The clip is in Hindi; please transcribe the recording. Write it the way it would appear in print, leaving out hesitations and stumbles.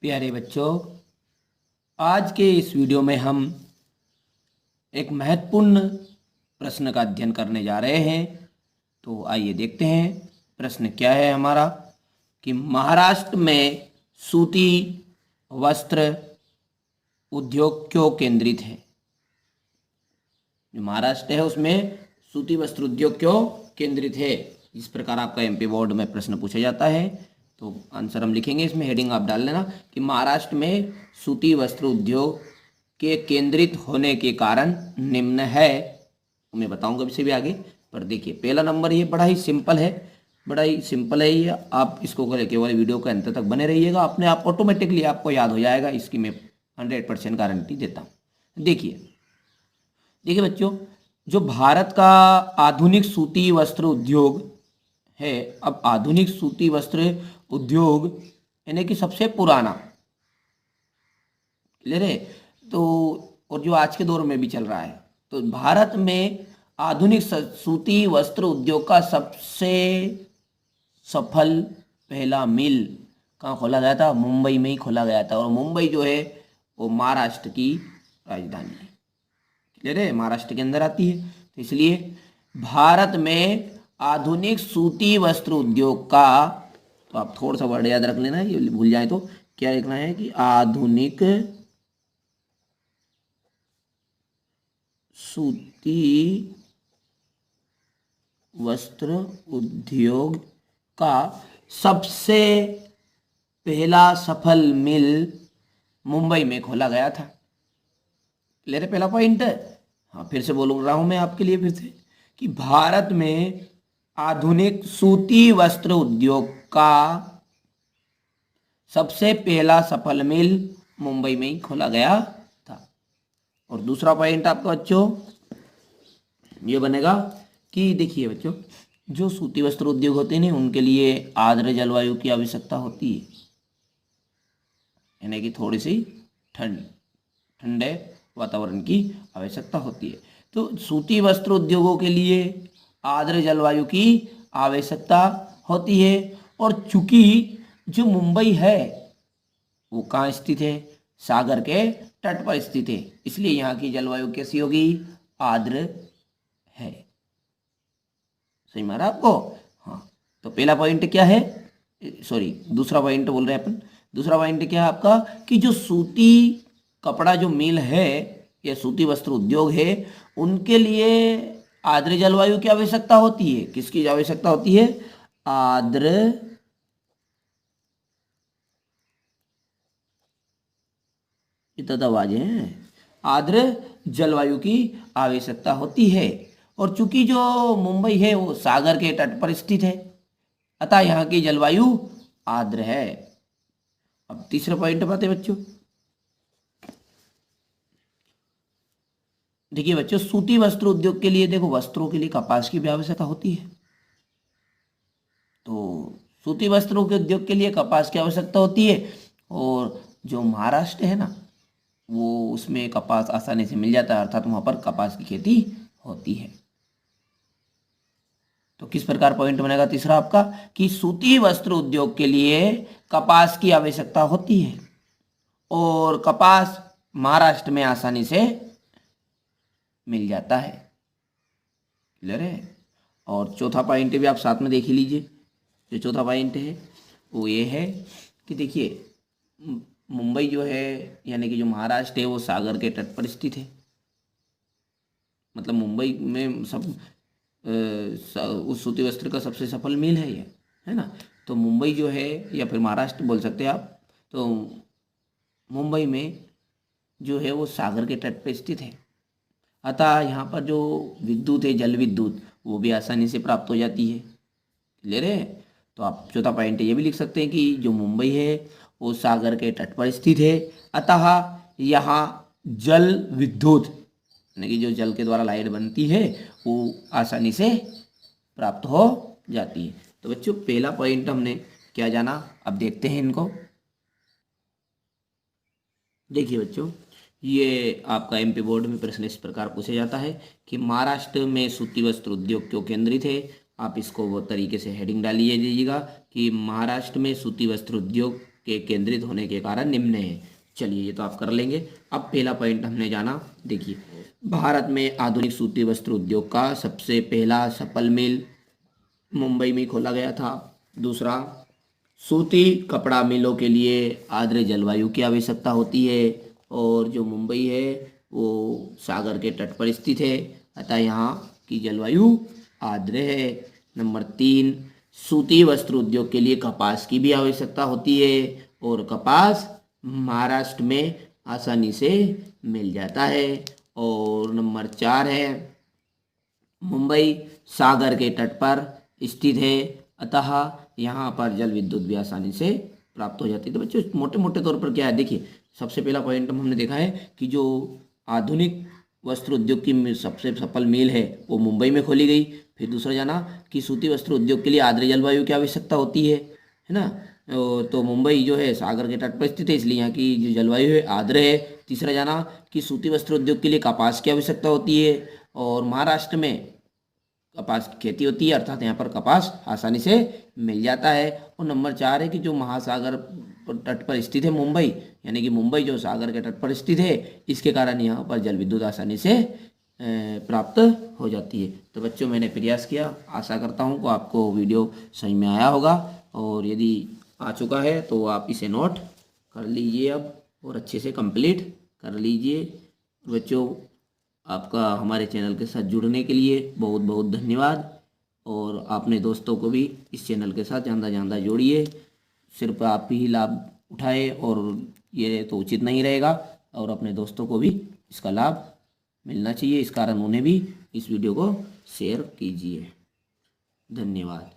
प्यारे बच्चों, आज के इस वीडियो में हम एक महत्वपूर्ण प्रश्न का अध्ययन करने जा रहे हैं। तो आइए देखते हैं प्रश्न क्या है हमारा कि महाराष्ट्र में सूती वस्त्र उद्योग क्यों केंद्रित है। जो महाराष्ट्र है उसमें सूती वस्त्र उद्योग क्यों केंद्रित है, इस प्रकार आपका एमपी बोर्ड में प्रश्न पूछा जाता है। तो आंसर हम लिखेंगे, इसमें हेडिंग आप डाल लेना कि महाराष्ट्र में सूती वस्त्र उद्योग के केंद्रित होने के कारण निम्न है। मैं बताऊंगा इससे भी आगे, पर देखिए पहला नंबर ये बड़ा ही सिंपल है ये। आप इसको केवल वीडियो के अंत तक बने रहिएगा, अपने आप ऑटोमेटिकली आपको याद हो जाएगा, इसकी मैं 100% गारंटी देता हूँ। देखिए बच्चों, जो भारत का आधुनिक सूती वस्त्र उद्योग है, अब आधुनिक सूती वस्त्र उद्योग यानी कि सबसे पुराना, क्लियर है, तो और जो आज के दौर में भी चल रहा है, तो भारत में आधुनिक सूती वस्त्र उद्योग का सबसे सफल पहला मिल कहाँ खोला गया था? मुंबई में ही खोला गया था। और मुंबई जो है वो महाराष्ट्र की राजधानी है, क्लियर है, महाराष्ट्र के अंदर आती है। तो इसलिए भारत में आधुनिक सूती वस्त्र उद्योग का, तो आप थोड़ा सा वर्ड याद रख लेना, ये भूल जाए तो क्या लिखना है कि आधुनिक सूती वस्त्र उद्योग का सबसे पहला सफल मिल मुंबई में खोला गया था। क्लियर है पहला पॉइंट? हाँ, फिर से बोल रहा हूं मैं आपके लिए फिर से कि भारत में आधुनिक सूती वस्त्र उद्योग का सबसे पहला सफल मिल मुंबई में ही खोला गया था। और दूसरा पॉइंट आपका बच्चों ये बनेगा कि देखिए बच्चों, जो सूती वस्त्र उद्योग होते हैं उनके लिए आर्द्र जलवायु की आवश्यकता होती है, यानी कि थोड़ी सी ठंडे वातावरण की आवश्यकता होती है। तो सूती वस्त्र उद्योगों के लिए आर्द्र जलवायु की आवश्यकता होती है। और चूंकि जो मुंबई है वो कहाँ स्थित है? सागर के तट पर स्थित है, इसलिए यहाँ की जलवायु कैसी होगी? आर्द्र है। सही मारा आपको? हाँ, तो पहला पॉइंट क्या है, सॉरी दूसरा पॉइंट बोल रहे हैं अपन। दूसरा पॉइंट क्या है आपका कि जो सूती कपड़ा जो मिल है या सूती वस्त्र उद्योग है, उनके लिए आर्द्र जलवायु की आवश्यकता होती है। किसकी आवश्यकता होती है? आर्द्र आवाज है, आर्द्र जलवायु की आवश्यकता होती है। और चूंकि जो मुंबई है वो सागर के तट पर स्थित है, अतः यहाँ की जलवायु आर्द्र है। अब तीसरा पॉइंट बात है बच्चों, देखिए बच्चों, सूती वस्त्र उद्योग के लिए देखो वस्त्रों के लिए कपास की भी आवश्यकता होती है। तो सूती वस्त्रों के उद्योग के लिए कपास की आवश्यकता होती है, और जो महाराष्ट्र है ना वो उसमें कपास आसानी से मिल जाता है, अर्थात वहाँ पर कपास की खेती होती है। तो किस प्रकार पॉइंट बनेगा तीसरा आपका कि सूती वस्त्र उद्योग के लिए कपास की आवश्यकता होती है और कपास महाराष्ट्र में आसानी से मिल जाता है। क्लियर है? और चौथा पॉइंट भी आप साथ में देख ही लीजिए। जो चौथा पॉइंट है वो ये है कि देखिए मुंबई जो है यानी कि जो महाराष्ट्र है वो सागर के तट पर स्थित है, मतलब मुंबई में सब उस सूती वस्त्र का सबसे सफल मिल है ये, है ना। तो मुंबई जो है या फिर महाराष्ट्र बोल सकते हैं आप, तो मुंबई में जो है वो सागर के तट पर स्थित है, अतः यहाँ पर जो विद्युत है, जल विद्युत, वो भी आसानी से प्राप्त हो जाती है। क्लियर है? तो आप चौथा पॉइंट ये भी लिख सकते हैं कि जो मुंबई है वो सागर के तट पर स्थित है, अतः यहाँ जल विद्युत यानी कि जो जल के द्वारा लाइट बनती है वो आसानी से प्राप्त हो जाती है। तो बच्चों पहला पॉइंट हमने क्या जाना, अब देखते हैं इनको। देखिए बच्चों, ये आपका एमपी बोर्ड में प्रश्न इस प्रकार पूछा जाता है कि महाराष्ट्र में सूती वस्त्र उद्योग क्यों केंद्रित है। आप इसको वो तरीके से हेडिंग डालिए दीजिएगा कि महाराष्ट्र में सूती वस्त्र उद्योग के केंद्रित होने के कारण निम्न है। चलिए ये तो आप कर लेंगे। अब पहला पॉइंट हमने जाना, देखिए भारत में आधुनिक सूती वस्त्र उद्योग का सबसे पहला सफल मिल मुंबई में खोला गया था। दूसरा, सूती कपड़ा मिलों के लिए आर्द्र जलवायु की आवश्यकता होती है और जो मुंबई है वो सागर के तट पर स्थित है, अतः यहाँ की जलवायु आर्द्र है। नंबर 3, सूती वस्त्र उद्योग के लिए कपास की भी आवश्यकता होती है और कपास महाराष्ट्र में आसानी से मिल जाता है। और नंबर 4 है, मुंबई सागर के तट पर स्थित है, अतः यहाँ पर जल विद्युत भी आसानी से प्राप्त हो जाती है। तो बच्चों मोटे मोटे तौर पर क्या है, देखिए सबसे पहला पॉइंट हमने देखा है कि जो आधुनिक वस्त्र उद्योग की सबसे सफल मिल है वो मुंबई में खोली गई। फिर दूसरा जाना कि सूती वस्त्र उद्योग के लिए आर्द्र जलवायु की आवश्यकता होती है ना। तो मुंबई जो है सागर के तट पर स्थित है, इसलिए यहाँ की जो जलवायु है आर्द्र है। तीसरा जाना कि सूती वस्त्र उद्योग के लिए कपास की आवश्यकता होती है और महाराष्ट्र में कपास की खेती होती है, अर्थात यहाँ पर कपास आसानी से मिल जाता है। और नंबर 4 है कि जो महासागर तट पर स्थित है मुंबई, यानी कि मुंबई जो सागर के तट पर स्थित है, इसके कारण यहाँ पर जल विद्युत आसानी से प्राप्त हो जाती है। तो बच्चों मैंने प्रयास किया, आशा करता हूँ कि आपको वीडियो समझ में आया होगा और यदि आ चुका है तो आप इसे नोट कर लीजिए अब और अच्छे से कंप्लीट कर लीजिए। बच्चों आपका हमारे चैनल के साथ जुड़ने के लिए बहुत बहुत धन्यवाद और अपने दोस्तों को भी इस चैनल के साथ ज़्यादा जोड़िए। सिर्फ आप ही लाभ उठाए और ये तो उचित नहीं रहेगा और अपने दोस्तों को भी इसका लाभ मिलना चाहिए, इस कारण उन्हें भी इस वीडियो को शेयर कीजिए। धन्यवाद।